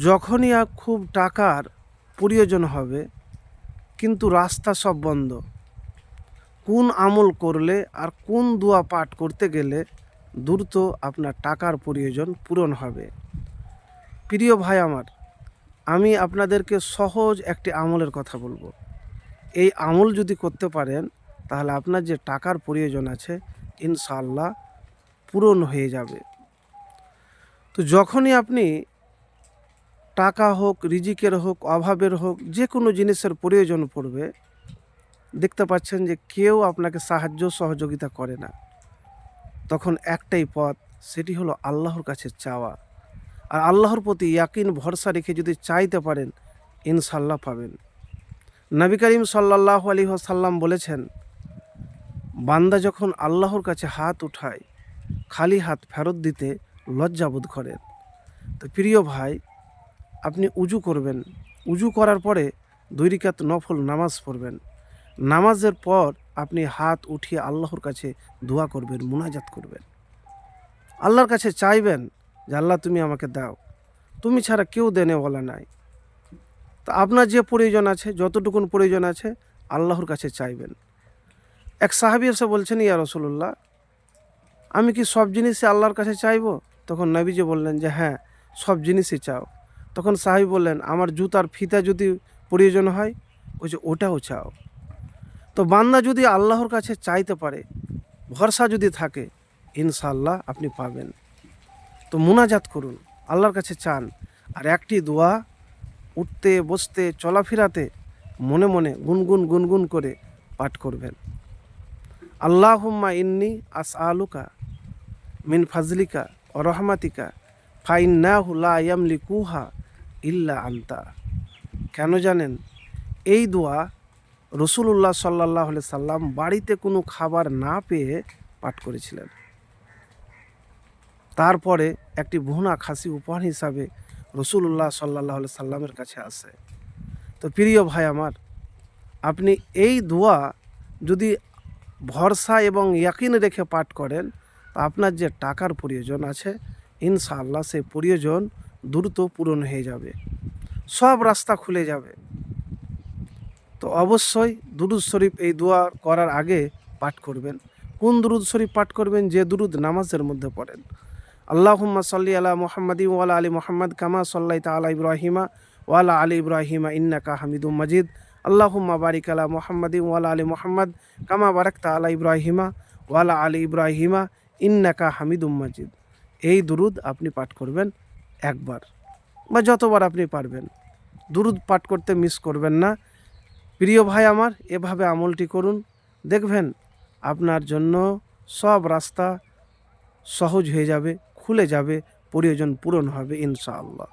যখনই খুব টাকার প্রয়োজন হবে কিন্তু রাস্তা সব বন্ধ, কোন আমল করলে আর কোন দোয়া পাঠ করতে গেলে দ্রুত আপনার টাকার প্রয়োজন পূরণ হবে? প্রিয় ভাই আমার, আমি আপনাদেরকে সহজ একটি আমলের কথা বলবো। এই আমল যদি করতে পারেন তাহলে আপনার যে টাকার প্রয়োজন আছে ইনশাআল্লাহ পূরণ হয়ে যাবে। তো যখনই আপনি টাকা হোক, রিজিকের হোক, অভাবের হোক, যে কোনো জিনিসের প্রয়োজন পড়বে, দেখতে পাচ্ছেন যে কেউ আপনাকে সাহায্য সহযোগিতা করে না, তখন একটাই পথ, সেটি হলো আল্লাহর কাছে চাওয়া। আর আল্লাহর প্রতি ইয়াকিন ভরসা রেখে যদি চাইতে পারেন ইনশাল্লাহ পাবেন। নবী করিম সাল্লাল্লাহু আলাইহি ওয়াসাল্লাম বলেছেন, বান্দা যখন আল্লাহর কাছে হাত উঠায় খালি হাত ফেরত দিতে লজ্জাবোধ করেন। তো প্রিয় ভাই, আপনি উজু করবেন, উজু করার পরে 2 রাকাত নফল নামাজ পড়বেন। নামাজের পর আপনি হাত উঠিয়ে আল্লাহর কাছে দোয়া করবেন, মুনাজাত করবেন, আল্লাহর কাছে চাইবেন যে আল্লাহ তুমি আমাকে দাও, তুমি ছাড়া কেউ দেনেওয়ালা নাই। তো আপনার যে প্রয়োজন আছে, যতটুকুন প্রয়োজন আছে আল্লাহর কাছে চাইবেন। এক সাহাবী এসে বলছেন, ইয়া রাসূলুল্লাহ, আমি কি সব জিনিসই আল্লাহর কাছে চাইবো? তখন নবীজি বললেন যে হ্যাঁ, সব জিনিসই চাও। তখন সাহাবী বললেন, আমার জুতার ফিতা যদি প্রয়োজন হয়, ওই যে ওটাও চাও। তো বান্দা যদি আল্লাহর কাছে চাইতে পারে, ভরসা যদি থাকে, ইনশাআল্লাহ আপনি পাবেন। তো মুনাজাত করুন, আল্লাহর কাছে চান। আর একটি দোয়া উঠতে বসতে চলাফেরাতে মনে মনে গুনগুন গুনগুন করে পাঠ করবেন। আল্লাহুম্মা ইন্নি আসআলুকা মিন ফাজলিকা ওয়া রহমাতিকা ফাইন্নাহু লা ইয়ামলিকুহা ইল্লা আনতা। কেন জানেন? এই দোয়া রাসূলুল্লাহ সাল্লাল্লাহু আলাইহি সাল্লাম বাড়িতে কোনো খাবার না পেয়ে পাঠ করেছিলেন। তারপরে একটি ভুনা খাসি উপহার হিসাবে রাসূলুল্লাহ সাল্লাল্লাহু আলাইহি সাল্লামের কাছে আসে। তো প্রিয় ভাই আমার, আপনি এই দোয়া যদি ভরসা এবং ইয়াকিন রেখে পাঠ করেন, তা আপনার যে টাকার প্রয়োজন আছে ইনশাআল্লাহ সেই প্রয়োজন দ্রুত পূরণ হয়ে যাবে, সব রাস্তা খুলে যাবে। তো অবশ্যই দুরুদ শরীফ এই দোয়া করার আগে পাঠ করবেন। কোন দুরুদ শরীফ পাঠ করবেন? যে দুরুদ নামাজের মধ্যে পড়েন। আল্লাহুম্মা সাল্লি আলা মুহাম্মাদিন ওয়া আলা আলি মুহাম্মাদ কামা সাল্লাইতা আলা ইব্রাহিমা ওয়া আলা আলি ইব্রাহিমা ইন্নাকা হামিদুম মাজিদ। আল্লাহুম্মা বারিক আলা মুহাম্মাদিন ওয়া আলা আলি মুহাম্মাদ কামা বারাকতা আলা ইব্রাহিমা ওয়া আলা আলি ইব্রাহিমা ইন্নাকা হামিদুম মাজিদ। এই দুরুদ আপনি পাঠ করবেন একবার বা যতবার আপনি পারবেন। দুরুদ পাঠ করতে মিস করবেন না। প্রিয় ভাই আমার, এভাবে আমলটি করুন, দেখবেন আপনার জন্য সব রাস্তা সহজ হয়ে যাবে, খুলে যাবে, প্রয়োজন পূরণ হবে ইনশাআল্লাহ।